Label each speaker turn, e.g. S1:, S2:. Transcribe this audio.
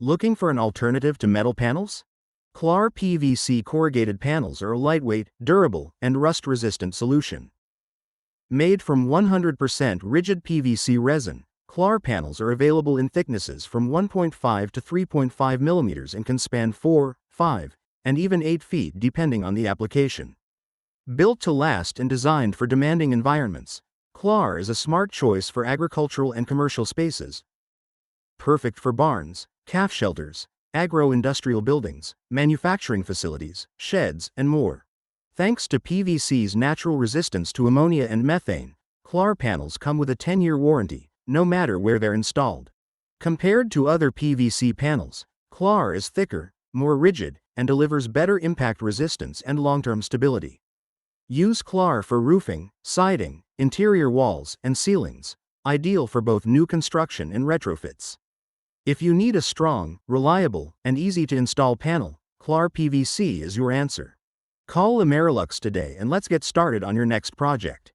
S1: Looking for an alternative to metal panels? KLAR PVC corrugated panels are a lightweight, durable, and rust-resistant solution. Made from 100% rigid PVC resin, KLAR panels are available in thicknesses from 1.5 to 3.5 millimeters and can span 4, 5, and even 8 feet depending on the application. Built to last and designed for demanding environments, KLAR is a smart choice for agricultural and commercial spaces. Perfect for barns, calf shelters, agro-industrial buildings, manufacturing facilities, sheds, and more. Thanks to PVC's natural resistance to ammonia and methane, KLAR panels come with a 10-year warranty, no matter where they're installed. Compared to other PVC panels, KLAR is thicker, more rigid, and delivers better impact resistance and long-term stability. Use KLAR for roofing, siding, interior walls, and ceilings, ideal for both new construction and retrofits. If you need a strong, reliable, and easy-to-install panel, KLAR PVC is your answer. Call Amerilux today and let's get started on your next project.